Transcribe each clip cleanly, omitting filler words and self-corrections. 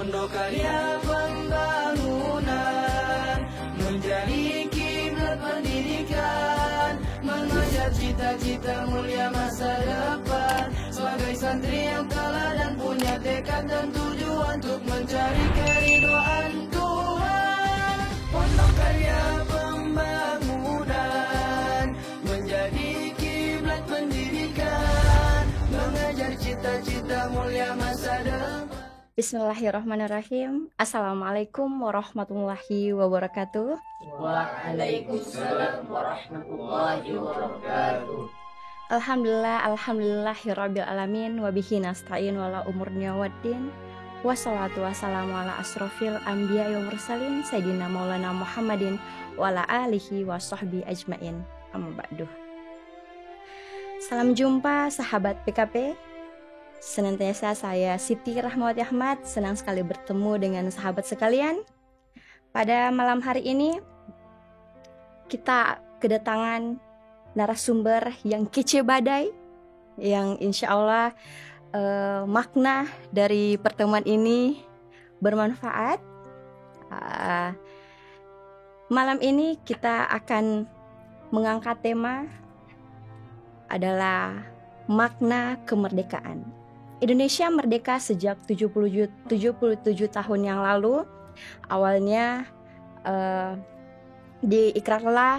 Pondok Karya Pembangunan menjadi kiblat pendidikan, mengejar cita-cita mulia masa depan. Sebagai santri yang teladan punya tekad dan tujuan untuk mencari keridhaan Tuhan. Pondok Karya Pembangunan menjadi kiblat pendidikan, mengejar cita-cita mulia masa depan. Bismillahirrahmanirrahim. Assalamualaikum warahmatullahi wabarakatuh. Waalaikumsalam warahmatullahi wabarakatuh. Alhamdulillahirabbil alamin wa bihi nasta'in wala umurnya waddin. Wassalatu wassalamu ala asrofil anbiya wa mursalin sayyidina maulana Muhammadin wa ala alihi wa sahbihi ajmain. Amma ba'du. Salam jumpa sahabat PKP. Senantiasa saya Siti Rahmawati Ahmad senang sekali bertemu dengan sahabat sekalian. Pada malam hari ini kita kedatangan narasumber yang kece badai, yang insya Allah makna dari pertemuan ini bermanfaat. Malam ini kita akan mengangkat tema adalah makna kemerdekaan. Indonesia merdeka sejak 77 tahun yang lalu. Awalnya diikrarlah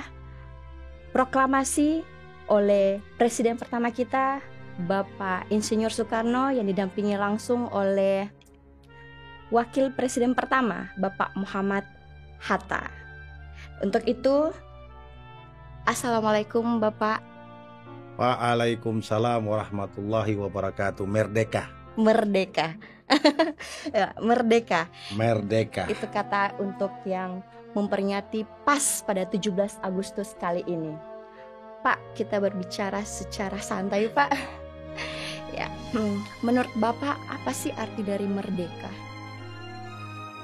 proklamasi oleh Presiden pertama kita, Bapak Insinyur Soekarno, yang didampingi langsung oleh Wakil Presiden pertama, Bapak Muhammad Hatta. Untuk itu, Assalamualaikum Bapak. Waalaikumsalam warahmatullahi wabarakatuh. Merdeka. Merdeka. Ya, merdeka. Merdeka. Itu kata untuk yang memperingati pas pada 17 Agustus kali ini. Pak, kita berbicara secara santai, Pak. Ya, menurut Bapak apa sih arti dari merdeka?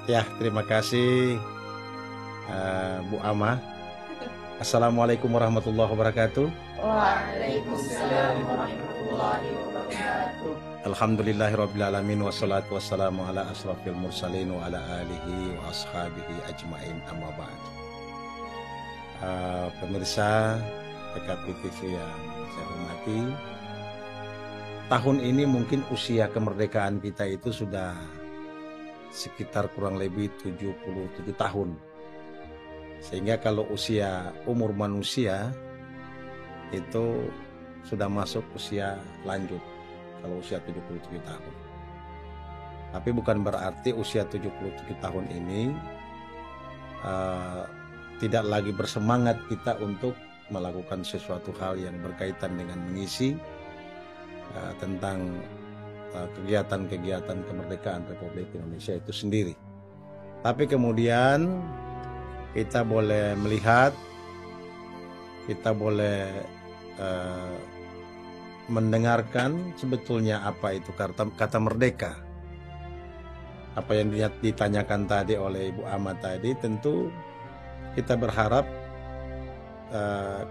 Ya, terima kasih Bu Ama. Assalamualaikum warahmatullahi wabarakatuh. Waalaikumsalam warahmatullahi wabarakatuh. Alhamdulillahirabbil alamin wassalatu wassalamu ala asrofil mursalin wa ala alihi wa ashabihi ajmain, amma ba'd. Pemirsa PKP TV yang saya hormati, tahun ini mungkin usia kemerdekaan kita itu sudah sekitar kurang lebih 77 tahun. Sehingga kalau umur manusia itu sudah masuk usia lanjut, kalau usia 77 tahun. Tapi bukan berarti usia 77 tahun ini tidak lagi bersemangat kita untuk melakukan sesuatu hal yang berkaitan dengan mengisi tentang kegiatan-kegiatan kemerdekaan Republik Indonesia itu sendiri. Tapi kemudian kita boleh melihat, kita boleh mendengarkan sebetulnya apa itu kata merdeka. Apa yang ditanyakan tadi oleh Ibu Ahmad tadi, tentu kita berharap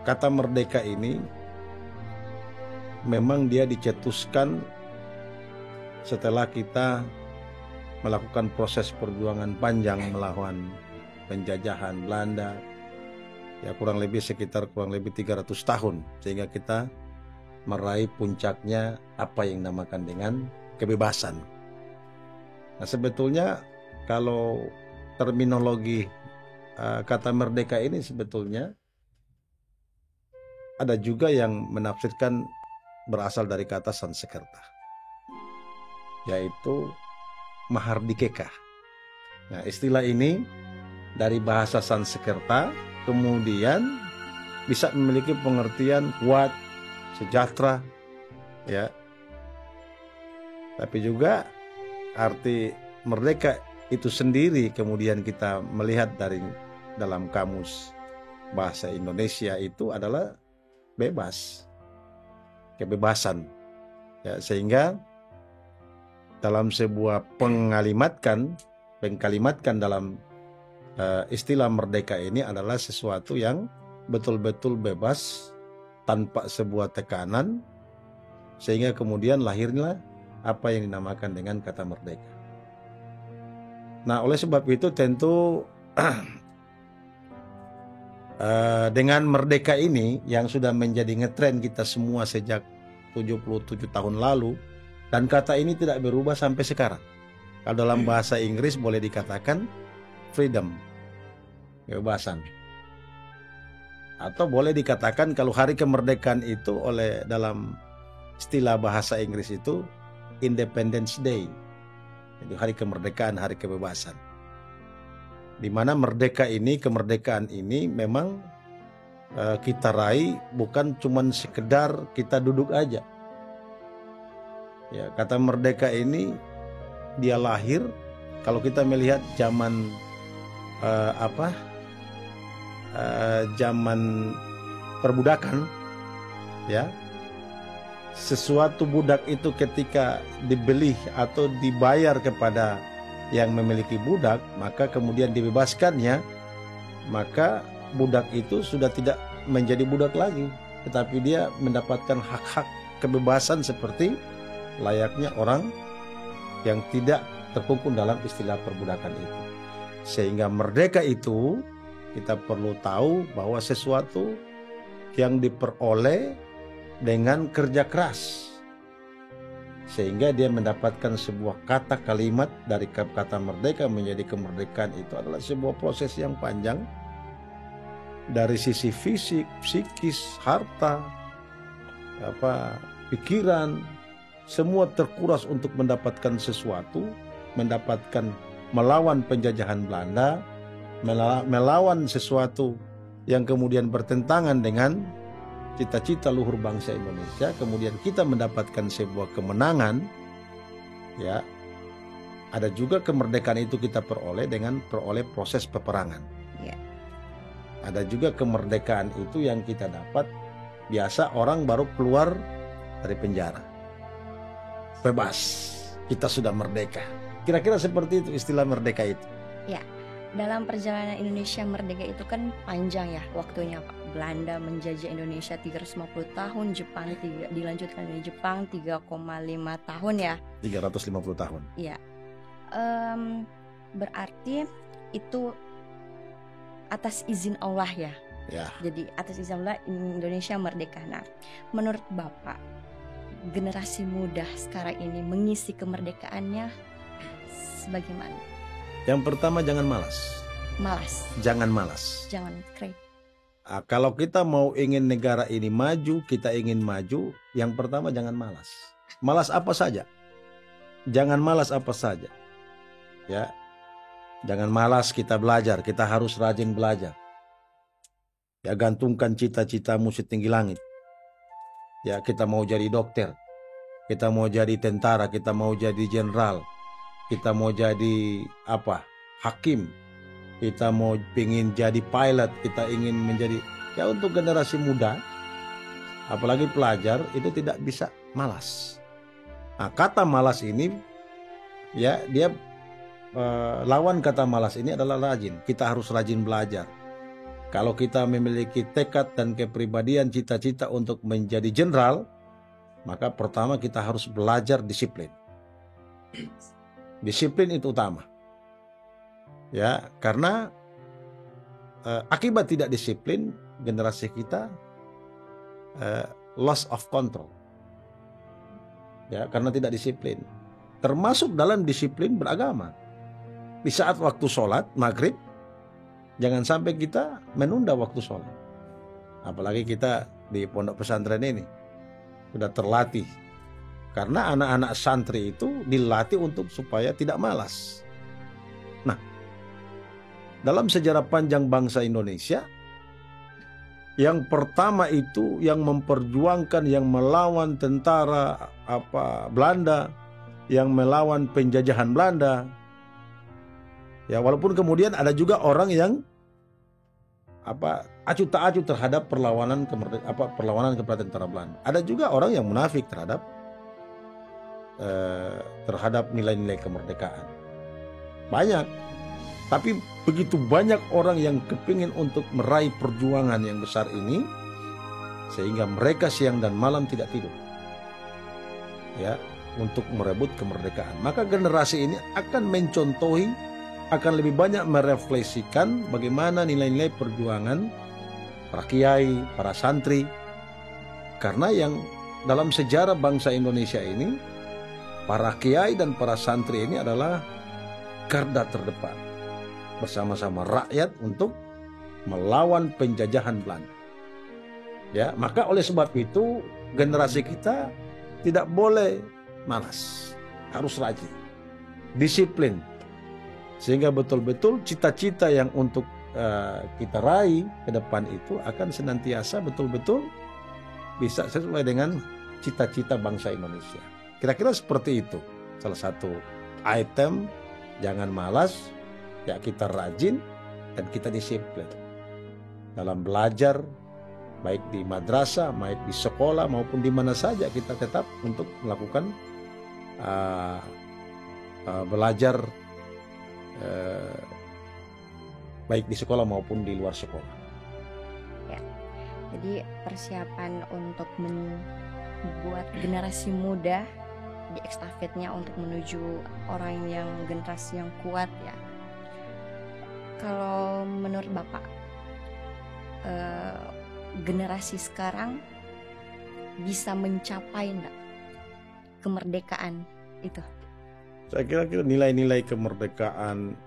kata merdeka ini memang dia dicetuskan setelah kita melakukan proses perjuangan panjang melawan penjajahan Belanda, ya kurang lebih 300 tahun, sehingga kita meraih puncaknya apa yang dinamakan dengan kebebasan. Nah, sebetulnya kalau terminologi kata merdeka ini sebetulnya ada juga yang menafsirkan berasal dari kata Sanskerta, yaitu Mahardikeka. Nah, istilah ini dari bahasa Sanskerta kemudian bisa memiliki pengertian kuat, sejahtera, ya. Tapi juga arti merdeka itu sendiri kemudian kita melihat dari dalam kamus bahasa Indonesia itu adalah bebas, kebebasan, ya, sehingga dalam sebuah pengkalimatkan dalam istilah merdeka ini adalah sesuatu yang betul-betul bebas tanpa sebuah tekanan, sehingga kemudian lahirlah apa yang dinamakan dengan kata merdeka. Nah, oleh sebab itu tentu dengan merdeka ini yang sudah menjadi ngetren kita semua sejak 77 tahun lalu, dan kata ini tidak berubah sampai sekarang. Kalau dalam bahasa Inggris boleh dikatakan freedom, kebebasan. Atau boleh dikatakan kalau hari kemerdekaan itu oleh dalam istilah bahasa Inggris itu Independence Day. Itu hari kemerdekaan, hari kebebasan. Di mana merdeka ini, kemerdekaan ini memang kita raih bukan cuman sekedar kita duduk aja. Ya, kata merdeka ini dia lahir kalau kita melihat zaman zaman perbudakan, ya. Sesuatu budak itu ketika dibeli atau dibayar kepada yang memiliki budak, maka kemudian dibebaskannya, maka budak itu sudah tidak menjadi budak lagi, tetapi dia mendapatkan hak-hak kebebasan seperti layaknya orang yang tidak terkungkung dalam istilah perbudakan itu. Sehingga merdeka itu kita perlu tahu bahwa sesuatu yang diperoleh dengan kerja keras, sehingga dia mendapatkan sebuah kata kalimat dari kata merdeka menjadi kemerdekaan. Itu adalah sebuah proses yang panjang dari sisi fisik, psikis, harta, pikiran, semua terkuras untuk mendapatkan sesuatu, mendapatkan melawan penjajahan Belanda, melawan sesuatu yang kemudian bertentangan dengan cita-cita luhur bangsa Indonesia. Kemudian kita mendapatkan sebuah kemenangan, ya. Ada juga kemerdekaan itu kita peroleh dengan proses peperangan. Ya. Ada juga kemerdekaan itu yang kita dapat biasa orang baru keluar dari penjara, bebas, kita sudah merdeka. Kira-kira seperti itu istilah merdeka itu. Ya, dalam perjalanan Indonesia merdeka itu kan panjang ya waktunya, Pak. Belanda menjajah Indonesia 350 tahun, Jepang dilanjutkan dari Jepang 3,5 tahun ya. 350 tahun. Iya. Berarti itu atas izin Allah ya. Ya. Jadi atas izin Allah Indonesia merdeka. Nah, menurut Bapak, generasi muda sekarang ini mengisi kemerdekaannya sebagaimana? Yang pertama, jangan malas. Malas. Jangan malas. Jangan krep. Kalau kita mau ingin negara ini maju, kita ingin maju, yang pertama jangan malas. Malas apa saja. Jangan malas apa saja. Ya. Jangan malas kita belajar, kita harus rajin belajar. Ya, gantungkan cita-citamu setinggi langit. Ya, kita mau jadi dokter, kita mau jadi tentara, kita mau jadi jenderal, kita mau jadi hakim, kita mau ingin jadi pilot, kita ingin menjadi, ya untuk generasi muda, apalagi pelajar, itu tidak bisa malas. Nah, kata malas ini, ya dia lawan kata malas ini adalah rajin. Kita harus rajin belajar. Kalau kita memiliki tekad dan kepribadian cita-cita untuk menjadi jenderal, maka pertama kita harus belajar disiplin. Disiplin itu utama. Ya, karena akibat tidak disiplin, generasi kita loss of control. Ya, karena tidak disiplin. Termasuk dalam disiplin beragama. Di saat waktu sholat maghrib, jangan sampai kita menunda waktu sholat. Apalagi kita di pondok pesantren ini sudah terlatih. Karena anak-anak santri itu dilatih untuk supaya tidak malas. Nah, dalam sejarah panjang bangsa Indonesia, yang pertama itu yang memperjuangkan, yang melawan tentara Belanda, yang melawan penjajahan Belanda. Ya, walaupun kemudian ada juga orang yang acuh tak acuh terhadap perlawanan kepada tentara Belanda. Ada juga orang yang munafik terhadap nilai-nilai kemerdekaan. Banyak. Tapi begitu banyak orang yang kepingin untuk meraih perjuangan yang besar ini, sehingga mereka siang dan malam tidak tidur, ya, untuk merebut kemerdekaan. Maka generasi ini akan mencontohi akan lebih banyak merefleksikan bagaimana nilai-nilai perjuangan para kiai, para santri. Karena yang dalam sejarah bangsa Indonesia ini, para kiai dan para santri ini adalah garda terdepan bersama-sama rakyat untuk melawan penjajahan Belanda. Ya, maka oleh sebab itu generasi kita tidak boleh malas, harus rajin, disiplin, sehingga betul-betul cita-cita yang untuk kita raih ke depan itu akan senantiasa betul-betul bisa sesuai dengan cita-cita bangsa Indonesia. Kira-kira seperti itu. Salah satu item, jangan malas, ya kita rajin dan kita disiplin dalam belajar, baik di madrasah, baik di sekolah maupun di mana saja kita tetap untuk melakukan belajar baik di sekolah maupun di luar sekolah. Ya, jadi persiapan untuk membuat generasi muda di estafetnya untuk menuju orang yang generasi yang kuat ya. Kalau menurut Bapak, generasi sekarang bisa mencapai enggak kemerdekaan itu? Saya kira nilai-nilai kemerdekaan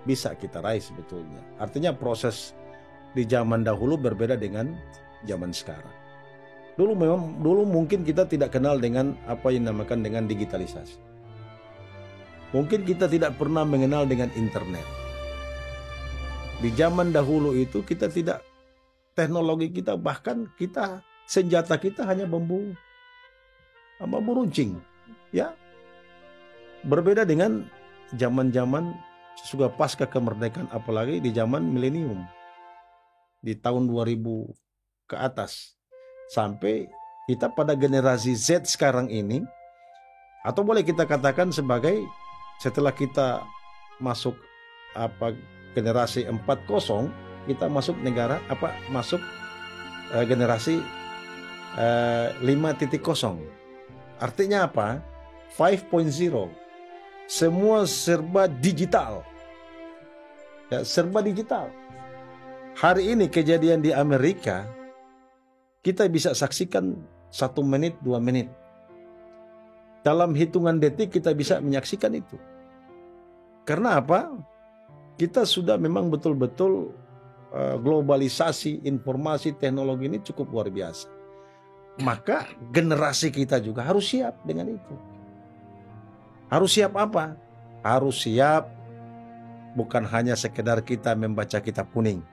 bisa kita raih sebetulnya. Artinya proses di zaman dahulu berbeda dengan zaman sekarang. Dulu mungkin kita tidak kenal dengan apa yang dinamakan dengan digitalisasi. Mungkin kita tidak pernah mengenal dengan internet. Di zaman dahulu itu kita tidak, teknologi kita, bahkan kita senjata kita hanya bambu runcing, ya. Berbeda dengan zaman-zaman sudah pasca kemerdekaan, apalagi di zaman milenium, di tahun 2000 ke atas, sampai kita pada generasi Z sekarang ini, atau boleh kita katakan sebagai setelah kita masuk generasi 4.0, kita masuk generasi 5.0. Artinya apa? 5.0. Semua serba digital. Ya, serba digital. Hari ini kejadian di Amerika, kita bisa saksikan 1 menit, 2 menit. Dalam hitungan detik kita bisa menyaksikan itu. Karena apa? Kita sudah memang betul-betul globalisasi informasi teknologi ini cukup luar biasa. Maka generasi kita juga harus siap dengan itu. Harus siap apa? Harus siap bukan hanya sekedar kita membaca kitab kuning,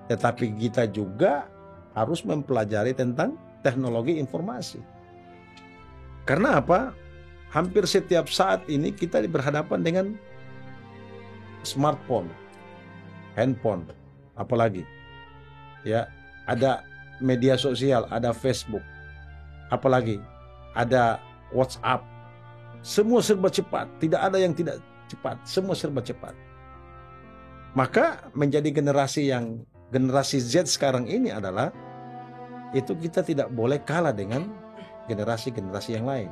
tetapi kita juga harus mempelajari tentang teknologi informasi. Karena apa? Hampir setiap saat ini kita berhadapan dengan smartphone, handphone, apalagi ya, ada media sosial, ada Facebook, apalagi ada WhatsApp. Semua serba cepat, tidak ada yang tidak cepat, semua serba cepat. Maka menjadi generasi Z sekarang ini adalah itu kita tidak boleh kalah dengan generasi-generasi yang lain.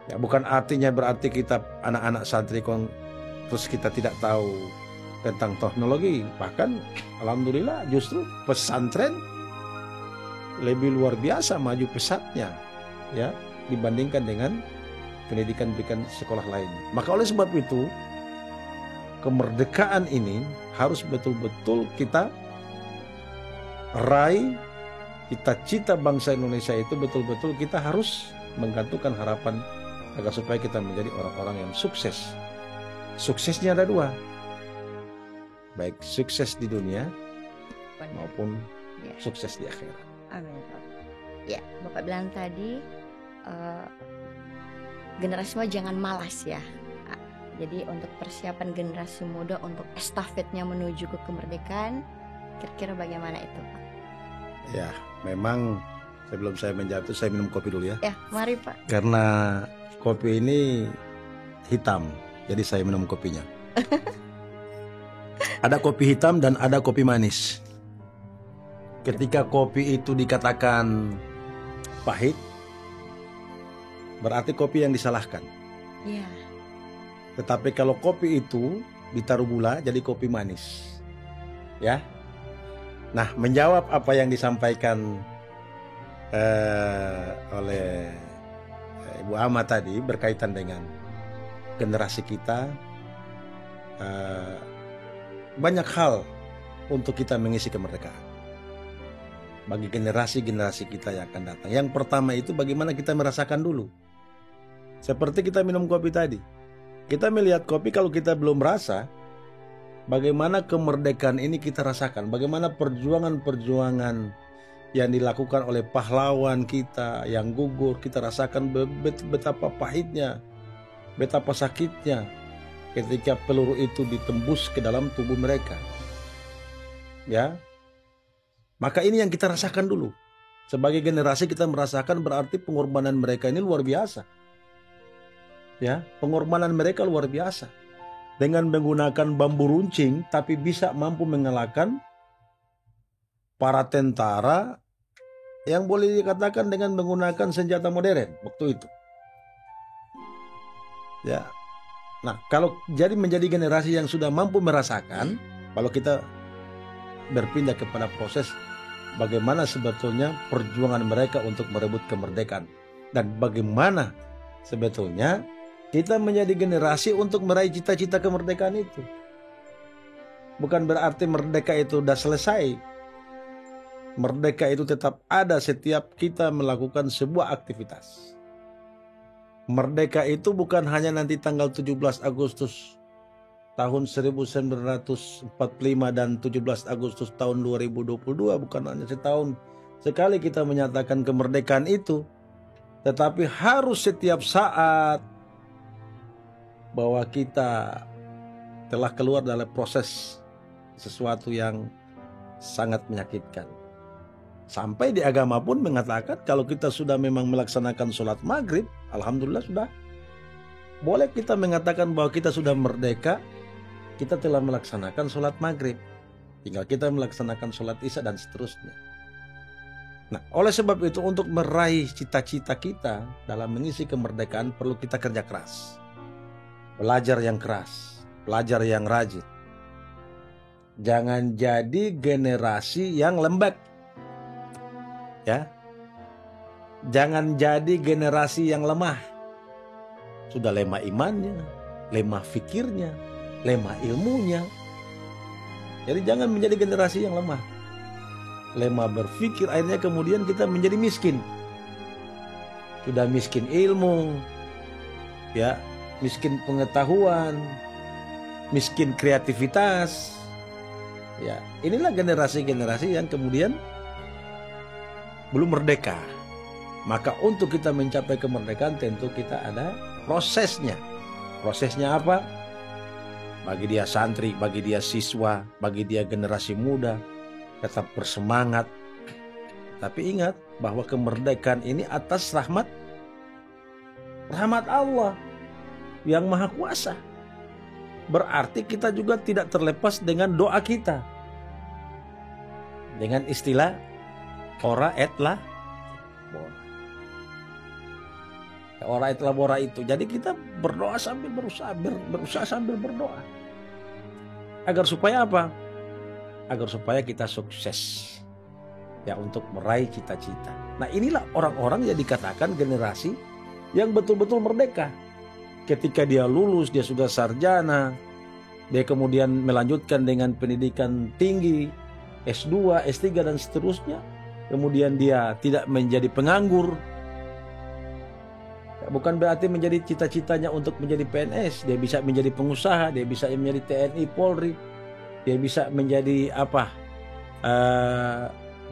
Ya, bukan artinya berarti kita anak-anak santri terus kita tidak tahu tentang teknologi. Bahkan alhamdulillah justru pesantren lebih luar biasa maju pesatnya ya dibandingkan dengan pendidikan sekolah lain. Maka oleh sebab itu kemerdekaan ini harus betul-betul kita raih. Cita-cita bangsa Indonesia itu betul-betul kita harus menggantungkan harapan agar supaya kita menjadi orang-orang yang sukses. Suksesnya ada 2, baik sukses di dunia maupun sukses di akhirat. Amin. Ya, Bapak bilang tadi generasi muda jangan malas ya. Jadi untuk persiapan generasi muda untuk estafetnya menuju ke kemerdekaan, kira-kira bagaimana itu, Pak? Ya, memang sebelum saya menjawab itu saya minum kopi dulu ya. Ya, mari Pak. Karena kopi ini hitam, jadi saya minum kopinya. Ada kopi hitam dan ada kopi manis. Ketika kopi itu dikatakan pahit, berarti kopi yang disalahkan. Iya. Tetapi kalau kopi itu ditaruh gula jadi kopi manis. Ya. Nah, menjawab apa yang disampaikan oleh Ibu Ama tadi berkaitan dengan generasi kita, banyak hal untuk kita mengisi kemerdekaan bagi generasi-generasi kita yang akan datang. Yang pertama itu bagaimana kita merasakan dulu. Seperti kita minum kopi tadi. Kita melihat kopi kalau kita belum rasa, bagaimana kemerdekaan ini kita rasakan. Bagaimana perjuangan-perjuangan yang dilakukan oleh pahlawan kita yang gugur, kita rasakan betapa pahitnya, betapa sakitnya ketika peluru itu ditembus ke dalam tubuh mereka. Ya. Maka ini yang kita rasakan dulu. Sebagai generasi kita merasakan berarti pengorbanan mereka ini luar biasa. Ya, pengorbanan mereka luar biasa. Dengan menggunakan bambu runcing tapi bisa mampu mengalahkan para tentara yang boleh dikatakan dengan menggunakan senjata modern waktu itu. Ya. Nah, kalau jadi menjadi generasi yang sudah mampu merasakan, kalau kita berpindah kepada proses bagaimana sebetulnya perjuangan mereka untuk merebut kemerdekaan dan bagaimana sebetulnya kita menjadi generasi untuk meraih cita-cita kemerdekaan itu. Bukan berarti merdeka itu sudah selesai. Merdeka itu tetap ada setiap kita melakukan sebuah aktivitas. Merdeka itu bukan hanya nanti tanggal 17 Agustus tahun 1945 dan 17 Agustus tahun 2022, bukan hanya setahun sekali kita menyatakan kemerdekaan itu, tetapi harus setiap saat bahwa kita telah keluar dari proses sesuatu yang sangat menyakitkan. Sampai di agama pun mengatakan kalau kita sudah memang melaksanakan sholat maghrib, alhamdulillah sudah. Boleh kita mengatakan bahwa kita sudah merdeka, kita telah melaksanakan sholat maghrib. Tinggal kita melaksanakan sholat isya dan seterusnya. Nah, oleh sebab itu untuk meraih cita-cita kita dalam mengisi kemerdekaan perlu kita kerja keras. Belajar yang keras, belajar yang rajin. Jangan jadi generasi yang lembek. Ya. Jangan jadi generasi yang lemah. Sudah lemah imannya, lemah fikirnya, lemah ilmunya. Jadi jangan menjadi generasi yang lemah. Lemah berpikir, akhirnya kemudian kita menjadi miskin. Sudah miskin ilmu, ya, miskin pengetahuan, miskin kreativitas. Ya, inilah generasi-generasi yang kemudian belum merdeka. Maka untuk kita mencapai kemerdekaan tentu kita ada prosesnya. Prosesnya apa? Bagi dia santri, bagi dia siswa, bagi dia generasi muda, tetap bersemangat. Tapi ingat bahwa kemerdekaan ini atas rahmat Allah yang Maha Kuasa. Berarti kita juga tidak terlepas dengan doa kita. Dengan istilah ora et labora. Ora et labora itu. Jadi kita berdoa sambil berusaha sambil berdoa. Agar supaya apa? Agar supaya kita sukses. Ya, untuk meraih cita-cita. Nah, inilah orang-orang yang dikatakan generasi yang betul-betul merdeka. Ketika dia lulus, dia sudah sarjana, dia kemudian melanjutkan dengan pendidikan tinggi, S2, S3 dan seterusnya. Kemudian dia tidak menjadi penganggur. Bukan berarti menjadi cita-citanya untuk menjadi PNS. Dia bisa menjadi pengusaha, dia bisa menjadi TNI, Polri. Dia bisa menjadi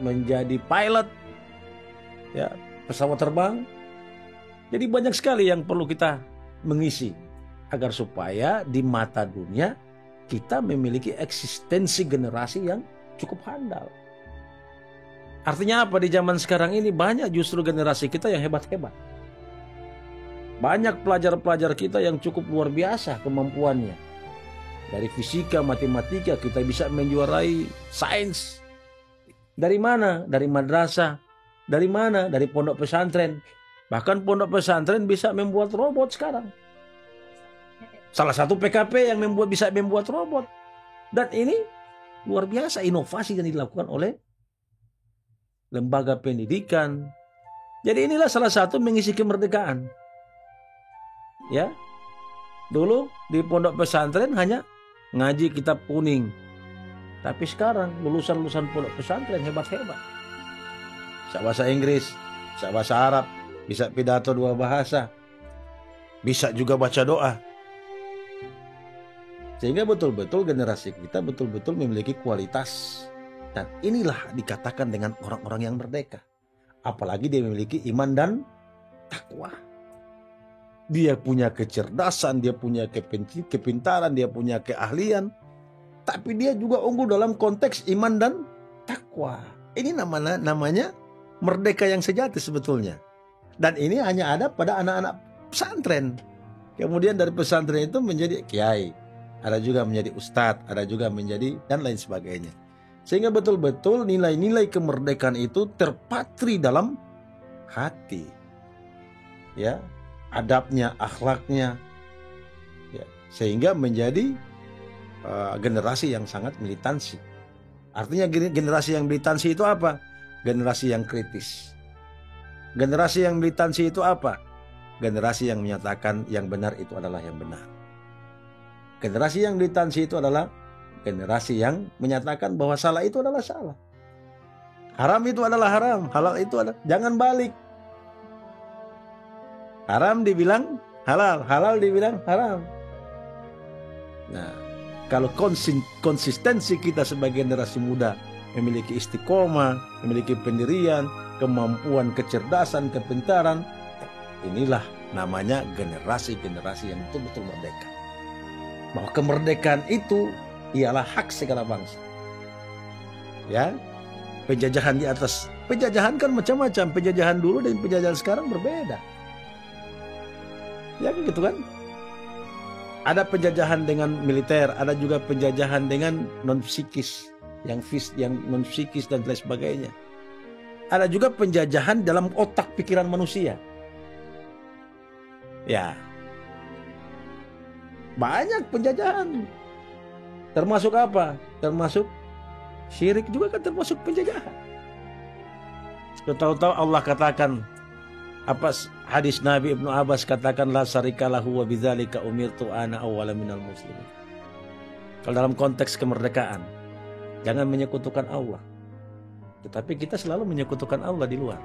menjadi pilot, ya, pesawat terbang. Jadi banyak sekali yang perlu kita mengisi agar supaya di mata dunia kita memiliki eksistensi generasi yang cukup handal. Artinya apa? Di zaman sekarang ini banyak justru generasi kita yang hebat-hebat. Banyak pelajar-pelajar kita yang cukup luar biasa kemampuannya. Dari fisika, matematika kita bisa menjuarai sains. Dari mana? Dari madrasah. Dari mana? Dari pondok pesantren. Bahkan pondok pesantren bisa membuat robot sekarang. Salah satu PKP yang bisa membuat robot. Dan ini luar biasa inovasi yang dilakukan oleh lembaga pendidikan. Jadi inilah salah satu mengisi kemerdekaan. Ya. Dulu di pondok pesantren hanya ngaji kitab kuning. Tapi sekarang lulusan-lulusan pondok pesantren hebat-hebat. Bisa bahasa Inggris, bisa bahasa Arab, bisa pidato 2 bahasa. Bisa juga baca doa. Sehingga betul-betul generasi kita betul-betul memiliki kualitas. Dan inilah dikatakan dengan orang-orang yang merdeka. Apalagi dia memiliki iman dan takwa. Dia punya kecerdasan, dia punya kepintaran, dia punya keahlian. Tapi dia juga unggul dalam konteks iman dan takwa. Ini namanya merdeka yang sejati sebetulnya. Dan ini hanya ada pada anak-anak pesantren. Kemudian dari pesantren itu menjadi kiai. Ada juga menjadi ustadz, ada juga menjadi dan lain sebagainya. Sehingga betul-betul nilai-nilai kemerdekaan itu terpatri dalam hati. Ya, adabnya, akhlaknya. Ya, sehingga menjadi generasi yang sangat militansi. Artinya generasi yang militansi itu apa? Generasi yang kritis. Generasi yang militansi itu apa? Generasi yang menyatakan yang benar itu adalah yang benar. Generasi yang militansi itu adalah generasi yang menyatakan bahwa salah itu adalah salah. Haram itu adalah haram, halal itu adalah jangan balik. Haram dibilang halal, halal dibilang haram. Nah, kalau konsistensi kita sebagai generasi muda memiliki istiqomah, memiliki pendirian, kemampuan, kecerdasan, kepintaran, inilah namanya generasi-generasi yang betul-betul merdeka. Bahwa kemerdekaan itu ialah hak segala bangsa. Ya, penjajahan di atas. Penjajahan kan macam-macam. Penjajahan dulu dan penjajahan sekarang berbeda. Ya gitu kan? Ada penjajahan dengan militer, ada juga penjajahan dengan non psikis, yang non psikis dan lain sebagainya. Ada juga penjajahan dalam otak pikiran manusia. Ya. Banyak penjajahan. Termasuk apa? Termasuk syirik juga kan termasuk penjajahan. Tahu-tahu Allah katakan apa hadis Nabi Ibnu Abbas katakan la syarikalahu wa bidzalika umirtu ana awwala minal muslimin. Kalau dalam konteks kemerdekaan jangan menyekutukan Allah. Tetapi kita selalu menyekutukan Allah di luar.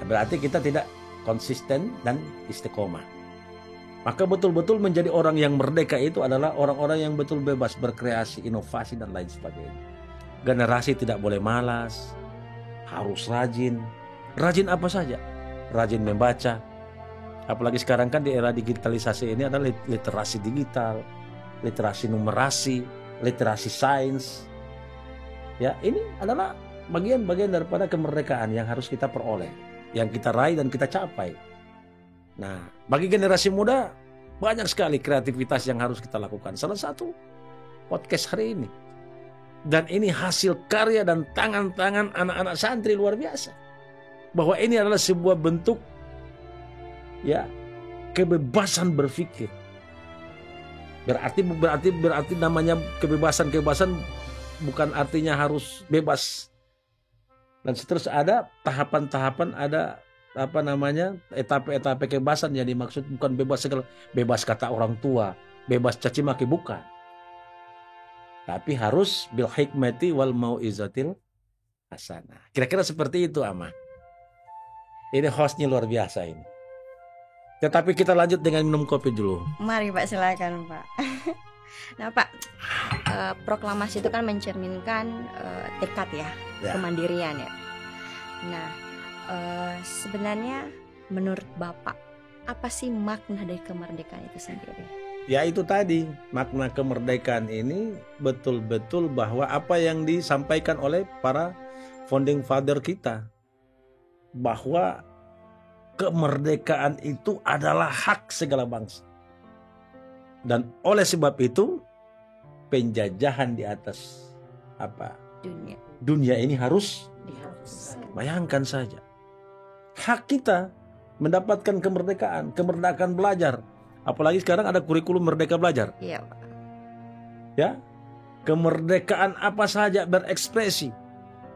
Berarti kita tidak konsisten dan istiqomah. Maka betul-betul menjadi orang yang merdeka itu adalah orang-orang yang betul bebas berkreasi, inovasi dan lain sebagainya. Generasi tidak boleh malas, harus rajin. Rajin apa saja? Rajin membaca. Apalagi sekarang kan di era digitalisasi ini adalah literasi digital, literasi numerasi, literasi sains. Ya, ini adalah bagian-bagian daripada kemerdekaan yang harus kita peroleh, yang kita raih dan kita capai. Nah, bagi generasi muda banyak sekali kreativitas yang harus kita lakukan. Salah satu podcast hari ini. Dan ini hasil karya dan tangan-tangan anak-anak santri luar biasa. Bahwa ini adalah sebuah bentuk ya kebebasan berpikir. Berarti namanya kebebasan bukan artinya harus bebas. Dan seterusnya ada tahapan-tahapan, ada etape-etape kebebasan yang dimaksud bukan bebas kata orang tua, bebas caci maki, bukan. Tapi harus bil hikmati wal mau'izatil hasanah. Kira-kira seperti itu, Amah. Ini hostnya luar biasa ini. Tetapi kita lanjut dengan minum kopi dulu. Mari Pak, silakan Pak. Nah Pak, proklamasi itu kan mencerminkan tekad ya, kemandirian ya. Nah, sebenarnya menurut Bapak apa sih makna dari kemerdekaan itu sendiri? Ya itu tadi, makna kemerdekaan ini betul-betul bahwa apa yang disampaikan oleh para founding father kita, bahwa kemerdekaan itu adalah hak segala bangsa. Dan oleh sebab itu penjajahan di atas dunia ini harus dihapuskan. Bayangkan saja, hak kita mendapatkan kemerdekaan belajar, Apalagi sekarang ada kurikulum Merdeka Belajar. Iya, Pak. Ya, kemerdekaan apa saja berekspresi,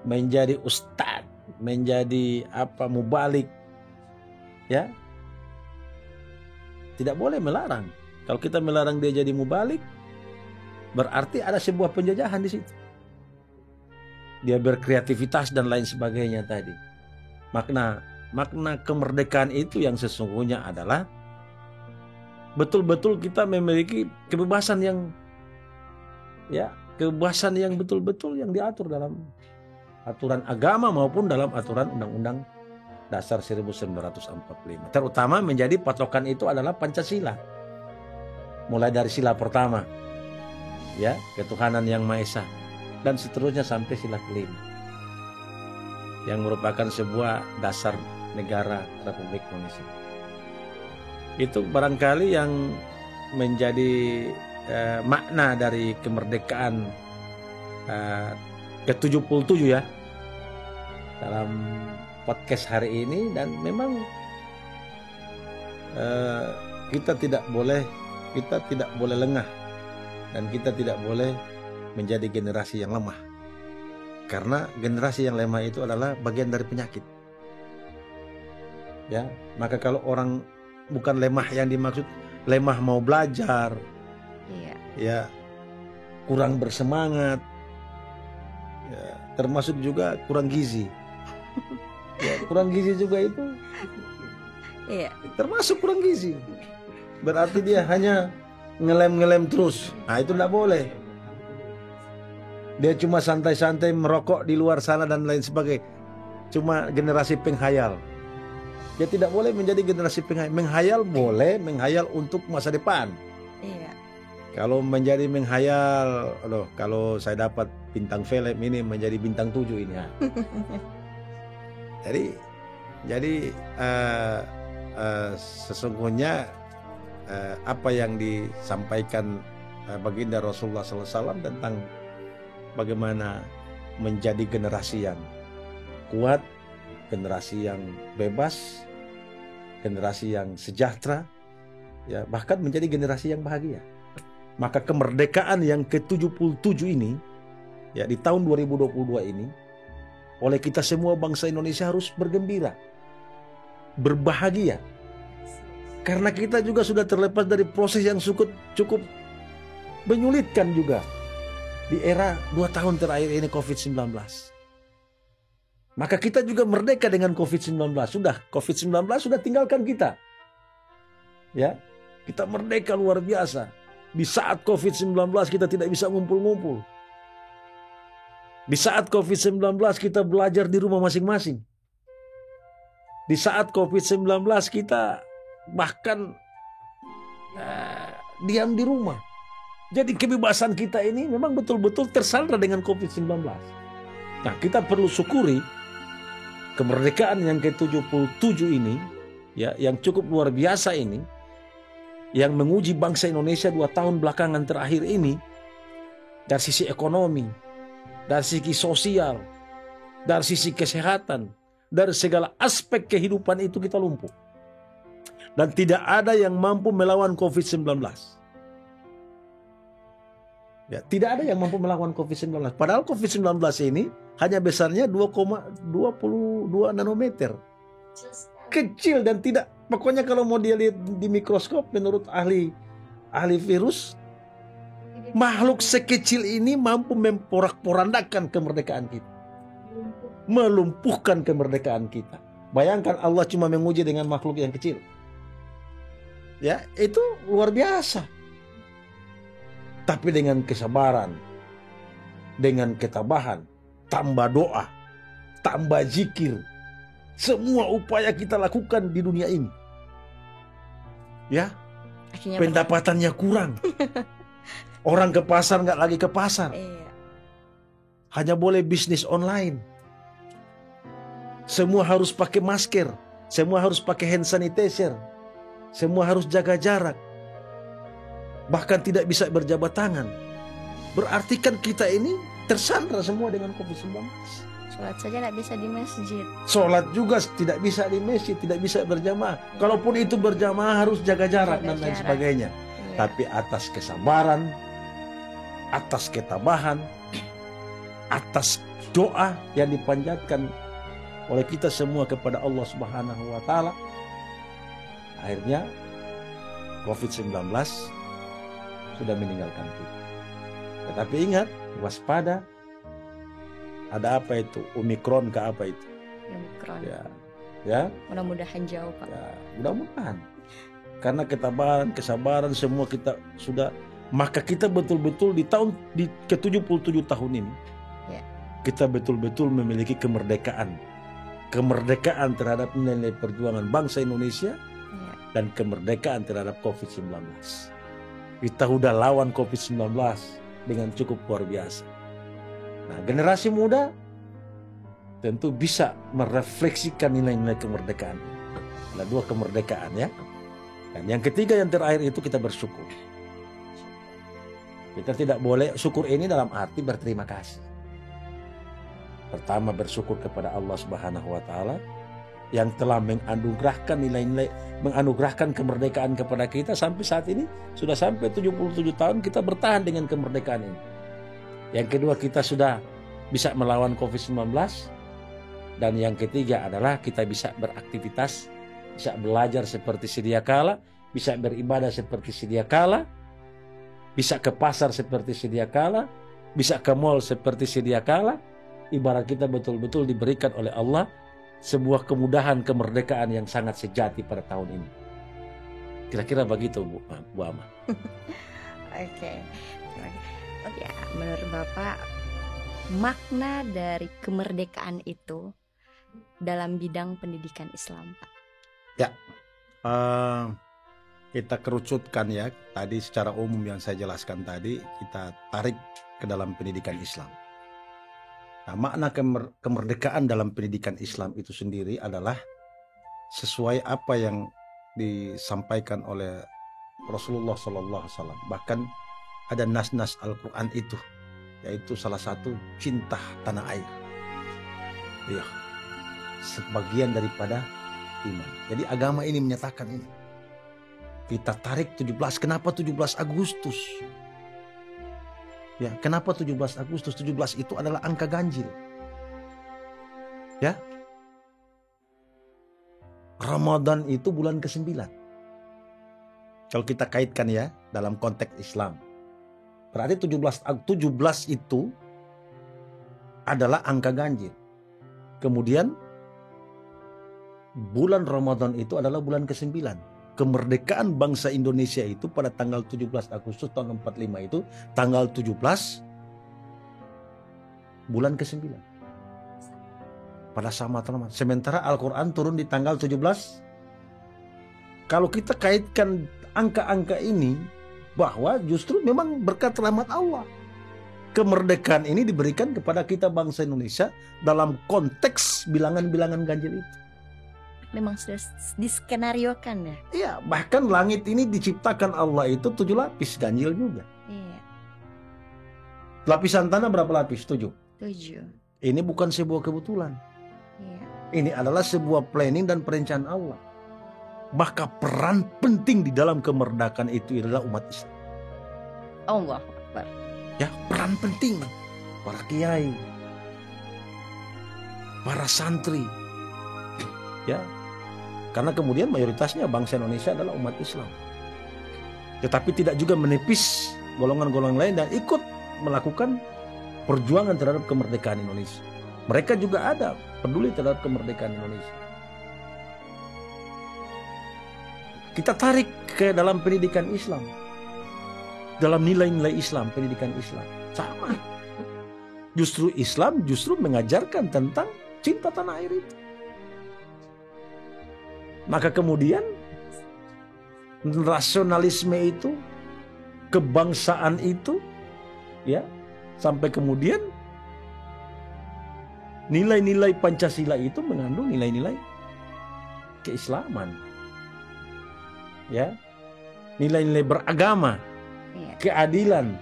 menjadi ustadz, menjadi mubalik, ya, tidak boleh melarang. Kalau kita melarang dia jadi mubalik, berarti ada sebuah penjajahan di situ. Dia berkreativitas dan lain sebagainya tadi. Makna kemerdekaan itu yang sesungguhnya adalah betul-betul kita memiliki kebebasan yang betul-betul yang diatur dalam aturan agama maupun dalam aturan Undang-Undang Dasar 1945. Terutama menjadi patokan itu adalah Pancasila. Mulai dari sila pertama, ya, ketuhanan yang Maha Esa, dan seterusnya sampai sila kelima, yang merupakan sebuah dasar negara Republik Indonesia. Itu barangkali yang menjadi makna dari kemerdekaan ke-77 ya, dalam podcast hari ini. Dan memang kita tidak boleh lengah, dan kita tidak boleh menjadi generasi yang lemah, karena generasi yang lemah itu adalah bagian dari penyakit. Ya, maka kalau orang bukan lemah yang dimaksud, lemah mau belajar, ya, kurang bersemangat, ya, termasuk juga kurang gizi. Ya, kurang gizi juga itu, termasuk kurang gizi. Berarti dia hanya ngelem terus. Nah, itu tidak boleh. Dia cuma santai-santai merokok di luar sana dan lain sebagainya. Cuma generasi penghayal. Dia tidak boleh menjadi generasi penghayal. Menghayal boleh, menghayal untuk masa depan. Iya. Kalau menjadi menghayal, kalau saya dapat bintang film ini menjadi bintang 7 ini ya. Jadi sesungguhnya apa yang disampaikan baginda Rasulullah SAW tentang bagaimana menjadi generasi yang kuat, generasi yang bebas, generasi yang sejahtera, ya, bahkan menjadi generasi yang bahagia. Maka kemerdekaan yang ke-77 ini, ya, di tahun 2022 ini, oleh kita semua bangsa Indonesia harus bergembira, berbahagia. Karena kita juga sudah terlepas dari proses yang cukup menyulitkan juga di era 2 tahun terakhir ini, COVID-19. Maka kita juga merdeka dengan COVID-19. COVID-19 sudah tinggalkan kita. Ya, kita merdeka luar biasa. Di saat COVID-19 kita tidak bisa ngumpul-ngumpul. Di saat COVID-19 kita belajar di rumah masing-masing. Di saat COVID-19 kita bahkan diam di rumah. Jadi kebebasan kita ini memang betul-betul tersandra dengan COVID-19. Nah, kita perlu syukuri kemerdekaan yang ke-77 ini, ya, yang cukup luar biasa ini, yang menguji bangsa Indonesia 2 tahun belakangan terakhir ini, dari sisi ekonomi, dari sisi sosial, dari sisi kesehatan, dari segala aspek kehidupan itu kita lumpuh. Dan tidak ada yang mampu melawan COVID-19. Ya, tidak ada yang mampu melawan COVID-19. Padahal COVID-19 ini hanya besarnya 2,22 nanometer. Kecil dan tidak, pokoknya kalau mau dia lihat di mikroskop, menurut ahli virus, makhluk sekecil ini mampu memporak-porandakan kemerdekaan kita. Melumpuhkan kemerdekaan kita. Bayangkan Allah cuma menguji dengan makhluk yang kecil. Ya, itu luar biasa. Tapi dengan kesabaran, dengan ketabahan, tambah doa, tambah zikir, semua upaya kita lakukan di dunia ini, ya, pendapatannya kurang. Orang ke pasar nggak lagi ke pasar, hanya boleh bisnis online. Semua harus pakai masker, semua harus pakai hand sanitizer, semua harus jaga jarak. Bahkan tidak bisa berjabat tangan. Berarti kan kita ini tersandra semua dengan COVID-19. Sholat saja tidak bisa di masjid. Sholat juga tidak bisa di masjid, tidak bisa berjamaah. Kalaupun itu berjamaah harus jaga jarak dan lain sebagainya. Iya. Tapi atas kesabaran, atas ketabahan, atas doa yang dipanjatkan oleh kita semua kepada Allah Subhanahu wa taala, akhirnya COVID-19 sudah meninggalkan kita. Tetapi ingat, waspada. Ada apa itu? Omikron ke apa itu? Omikron. Ya. Mudah-mudahan jauh, Pak. Ya, mudah-mudahan. Karena ketabahan, kesabaran semua kita sudah, maka kita betul-betul di ke-77 tahun ini, ya, kita betul-betul memiliki kemerdekaan. Kemerdekaan terhadap nilai perjuangan bangsa Indonesia, ya, dan kemerdekaan terhadap COVID-19. Kita udah lawan COVID-19 dengan cukup luar biasa. Nah, generasi muda tentu bisa merefleksikan nilai-nilai kemerdekaan. Ada 2 kemerdekaan ya. Dan yang ketiga, yang terakhir itu kita bersyukur. Kita tidak boleh, syukur ini dalam arti berterima kasih. Pertama, bersyukur kepada Allah Subhanahu wa taala yang telah menganugerahkan nilai-nilai, menganugerahkan kemerdekaan kepada kita sampai saat ini. Sudah sampai 77 tahun kita bertahan dengan kemerdekaan ini. Yang kedua, kita sudah bisa melawan COVID-19. Dan yang ketiga adalah kita bisa beraktivitas, bisa belajar seperti sedia kala, bisa beribadah seperti sedia kala, bisa ke pasar seperti sedia kala, bisa ke mall seperti sedia kala. Ibarat kita betul-betul diberikan oleh Allah sebuah kemudahan kemerdekaan yang sangat sejati pada tahun ini. Kira-kira begitu, Bu Ama. Oke. Oke, menurut Bapak, makna dari kemerdekaan itu dalam bidang pendidikan Islam, Pak? Ya, kita kerucutkan ya. Tadi secara umum yang saya jelaskan tadi, kita tarik ke dalam pendidikan Islam. Nah, makna kemerdekaan dalam pendidikan Islam itu sendiri adalah sesuai apa yang disampaikan oleh Rasulullah SAW. Bahkan ada nas-nas Al-Quran itu, yaitu salah satu cinta tanah air. Iya, sebagian daripada iman. Jadi agama ini menyatakan ini. Kita tarik 17. Kenapa 17 Agustus? Ya, kenapa 17 Agustus? 17 itu adalah angka ganjil. Ya. Ramadan itu bulan ke-9. Kalau kita kaitkan ya dalam konteks Islam. Berarti 17 itu adalah angka ganjil. Kemudian bulan Ramadan itu adalah bulan ke-9. Kemerdekaan bangsa Indonesia itu pada tanggal 17 Agustus tahun 45 itu tanggal 17 bulan ke-9. Pada sama teman. Sementara Al-Quran turun di tanggal 17. Kalau kita kaitkan angka-angka ini, bahwa justru memang berkat rahmat Allah. Kemerdekaan ini diberikan kepada kita bangsa Indonesia dalam konteks bilangan-bilangan ganjil itu. Memang sudah diskenariokan ya? Iya, bahkan langit ini diciptakan Allah itu 7 lapis ganjil juga. Iya. Lapisan tanah berapa lapis? 7. 7. Ini bukan sebuah kebetulan. Iya. Ini adalah sebuah planning dan perencanaan Allah. Maka peran penting di dalam kemerdekaan itu adalah umat Islam. Allah Akbar. Ya, peran penting. Para kiai, para santri. Ya, karena kemudian mayoritasnya bangsa Indonesia adalah umat Islam. Tetapi tidak juga menepis golongan-golongan lain dan ikut melakukan perjuangan terhadap kemerdekaan Indonesia. Mereka juga ada peduli terhadap kemerdekaan Indonesia. Kita tarik ke dalam pendidikan Islam. Dalam nilai-nilai Islam, pendidikan Islam. Sama. Justru Islam mengajarkan tentang cinta tanah air itu. Maka kemudian rasionalisme itu, kebangsaan itu, ya, sampai kemudian nilai-nilai Pancasila itu mengandung nilai-nilai keislaman, ya, nilai-nilai beragama, Iya. keadilan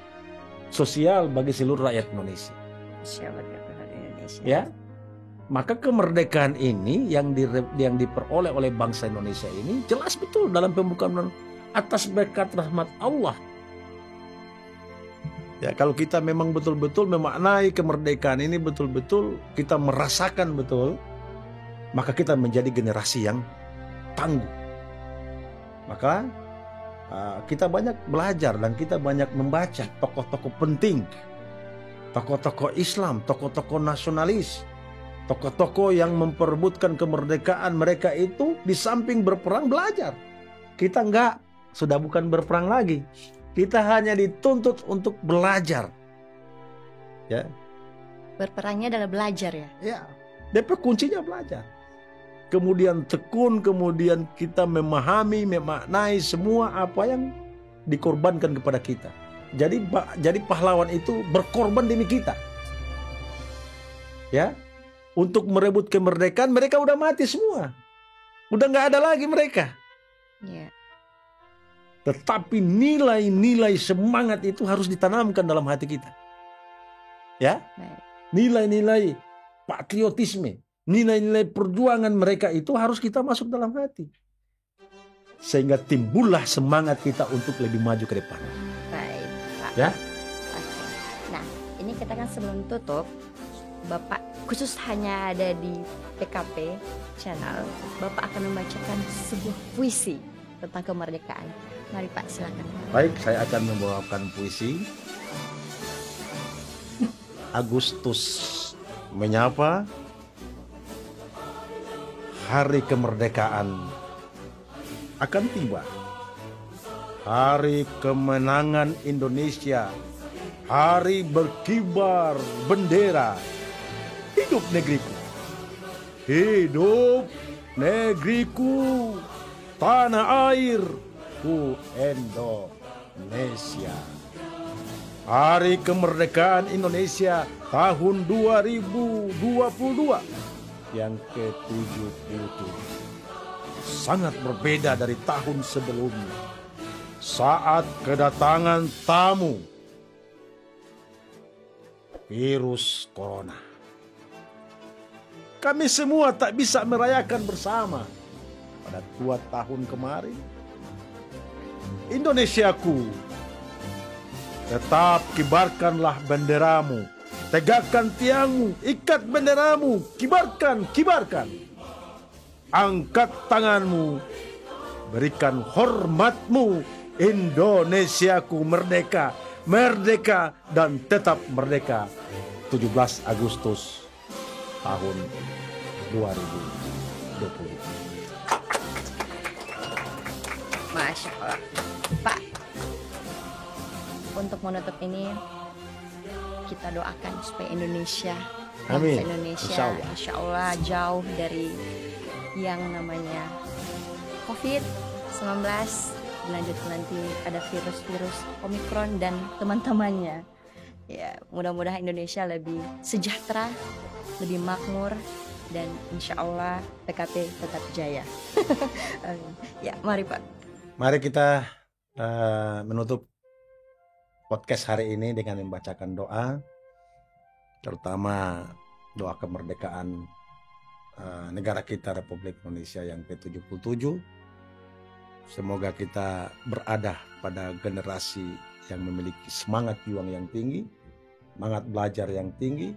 sosial bagi seluruh rakyat Indonesia. Indonesia. Ya, Maka kemerdekaan ini yang diperoleh oleh bangsa Indonesia ini jelas betul dalam pembukaan atas berkat rahmat Allah. Ya, kalau kita memang betul-betul memaknai kemerdekaan ini, betul-betul kita merasakan betul, maka kita menjadi generasi yang tangguh. Maka kita banyak belajar dan kita banyak membaca tokoh-tokoh penting, tokoh-tokoh Islam, tokoh-tokoh nasionalis, tokoh-tokoh yang memperebutkan kemerdekaan. Mereka itu di samping berperang belajar. Kita enggak, sudah bukan berperang lagi. Kita hanya dituntut untuk belajar. Ya. Berperangnya adalah belajar ya. Ya. DP kuncinya belajar. Kemudian tekun, kemudian kita memahami, memaknai semua apa yang dikorbankan kepada kita. Jadi pahlawan itu berkorban demi kita. Ya. Untuk merebut kemerdekaan mereka udah mati semua. Udah nggak ada lagi mereka. Ya. Tetapi nilai-nilai semangat itu harus ditanamkan dalam hati kita. Ya. Baik. Nilai-nilai patriotisme, nilai-nilai perjuangan mereka itu harus kita masuk dalam hati. Sehingga timbullah semangat kita untuk lebih maju ke depan. Baik, Pak. Ya. Oke. Nah, ini kita kan sebelum tutup, Bapak khusus hanya ada di PKP channel, Bapak akan membacakan sebuah puisi tentang kemerdekaan. Mari Pak, silakan. Baik, saya akan membawakan puisi. Agustus menyapa, hari kemerdekaan akan tiba. Hari kemenangan Indonesia, hari berkibar bendera. Hidup negeriku, hidup negeriku, tanah airku Indonesia. Hari kemerdekaan Indonesia tahun 2022 yang ke-77 sangat berbeda dari tahun sebelumnya. Saat kedatangan tamu virus corona, kami semua tak bisa merayakan bersama. Pada 2 tahun kemarin, Indonesiaku, tetap kibarkanlah benderamu, tegakkan tiangmu, ikat benderamu, kibarkan, kibarkan. Angkat tanganmu, berikan hormatmu. Indonesiaku merdeka, merdeka dan tetap merdeka. 17 Agustus tahun 2020. Masya Allah. Pak, untuk menutup ini kita doakan supaya Indonesia, Amin. Indonesia Insya Allah jauh dari yang namanya COVID-19, lanjut nanti ada virus-virus Omikron dan teman-temannya. Ya, mudah-mudahan Indonesia lebih sejahtera, lebih makmur, dan insya Allah PKP tetap jaya. Ya, mari Pak. Mari kita menutup podcast hari ini dengan membacakan doa, terutama doa kemerdekaan negara kita Republik Indonesia yang ke-77. Semoga kita berada pada generasi yang memiliki semangat juang yang tinggi, semangat belajar yang tinggi,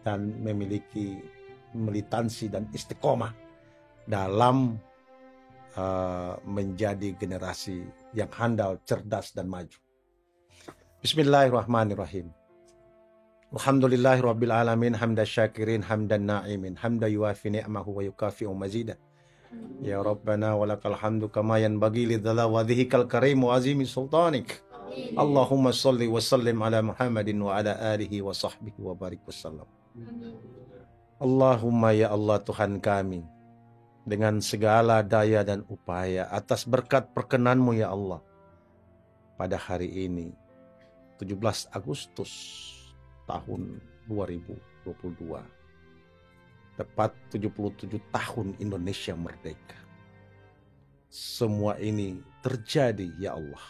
dan memiliki militansi dan istiqomah dalam menjadi generasi yang handal, cerdas, dan maju. Bismillahirrahmanirrahim. Alhamdulillahirabbil alamin, hamdan syakirin, hamdan na'imin, hamdan yuwafi ni'mahu wa yukafi'u mazidah. Ya Rabbana walakal hamdu kama yanbaghi lidzala wadhihikal karim wa azimi sultanik. Allahumma salli wa sallim ala Muhammadin wa ala alihi wa sahbihi wa barik wasallam. Allahumma ya Allah Tuhan kami, dengan segala daya dan upaya atas berkat perkenan-Mu ya Allah, pada hari ini 17 Agustus tahun 2022, tepat 77 tahun Indonesia merdeka. Semua ini terjadi ya Allah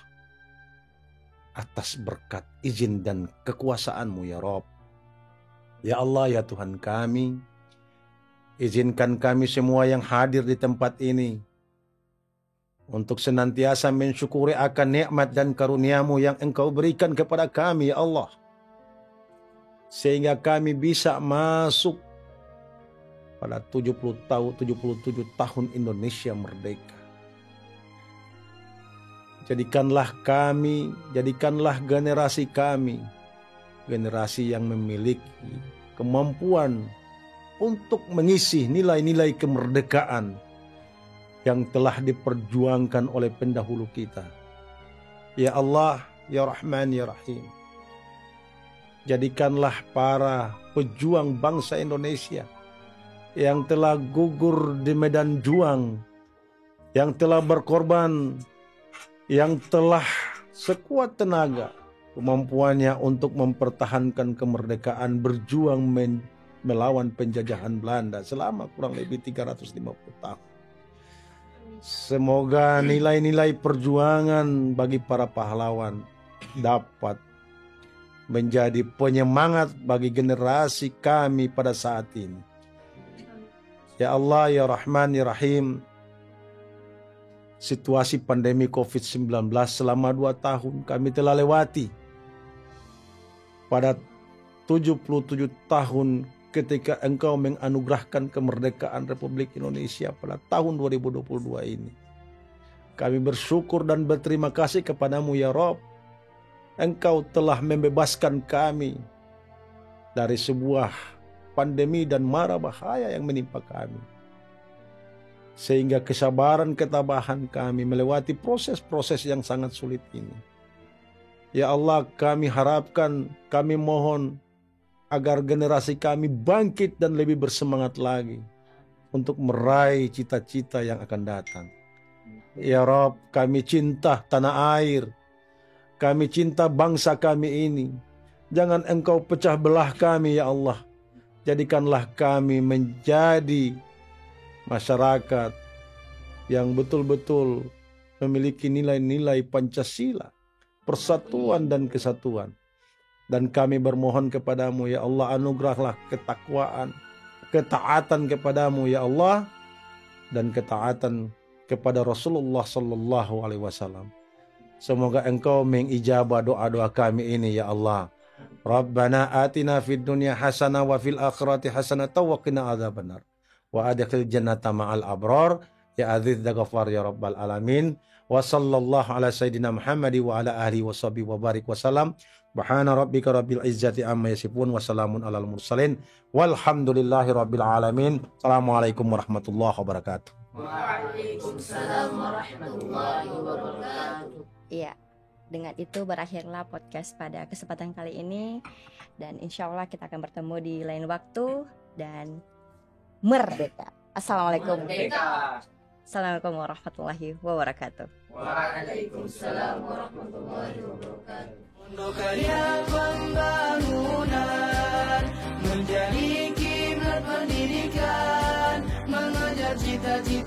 atas berkat izin dan kekuasaan-Mu ya Rabb. Ya Allah ya Tuhan kami, Izinkan kami semua yang hadir di tempat ini untuk senantiasa mensyukuri akan nikmat dan karunia-Mu yang Engkau berikan kepada kami, ya Allah. Sehingga kami bisa masuk pada 77 tahun Indonesia merdeka. Jadikanlah kami, jadikanlah generasi kami, generasi yang memiliki kemampuan untuk mengisi nilai-nilai kemerdekaan yang telah diperjuangkan oleh pendahulu kita. Ya Allah, ya Rahman, ya Rahim. Jadikanlah para pejuang bangsa Indonesia yang telah gugur di medan juang, yang telah berkorban, yang telah sekuat tenaga kemampuannya untuk mempertahankan kemerdekaan, berjuang melawan penjajahan Belanda selama kurang lebih 350 tahun. Semoga nilai-nilai perjuangan bagi para pahlawan dapat menjadi penyemangat bagi generasi kami pada saat ini. Ya Allah, ya Rahman, ya Rahim. Situasi pandemi COVID-19 selama 2 tahun kami telah lewati. Pada 77 tahun ketika Engkau menganugerahkan kemerdekaan Republik Indonesia pada tahun 2022 ini. Kami bersyukur dan berterima kasih kepadamu ya Rabb. Engkau telah membebaskan kami dari sebuah pandemi dan mara bahaya yang menimpa kami. Sehingga kesabaran ketabahan kami melewati proses-proses yang sangat sulit ini. Ya Allah, kami harapkan, kami mohon agar generasi kami bangkit dan lebih bersemangat lagi untuk meraih cita-cita yang akan datang. Ya Rabb, kami cinta tanah air, kami cinta bangsa kami ini. Jangan Engkau pecah belah kami ya Allah. Jadikanlah kami menjadi masyarakat yang betul-betul memiliki nilai-nilai Pancasila, persatuan dan kesatuan. Dan kami bermohon kepadamu ya Allah, anugerahlah ketakwaan, ketaatan kepadamu ya Allah, dan ketaatan kepada Rasulullah sallallahu alaihi wasallam. Semoga Engkau mengijabah doa-doa kami ini ya Allah. Rabbana atina fid dunya hasanah wa fil akhirati hasanah wa qina adzabannar. Wa adkhil jannata ma'al abrar ya aziz ya ghafar ya rabbal alamin. Wa sallallahu ala sayyidina Muhammad wa ala alihi wa sahbihi wa barik wa salam. Subhana rabbika rabbil izzati amma yasifun wa salamun alal mursalin walhamdulillahi rabbil alamin. Assalamualaikum warahmatullahi wabarakatuh. Waalaikumsalam warahmatullahi wabarakatuh. Iya, dengan itu berakhirlah podcast pada kesempatan kali ini. Dan insya Allah kita akan bertemu di lain waktu. Dan merdeka. Assalamualaikum. Merdeka. Assalamualaikum warahmatullahi wabarakatuh. Waalaikumsalam warahmatullahi wabarakatuh. Untuk karya pembangunan menjadi kiblat pendidikan, mengejar cita-cita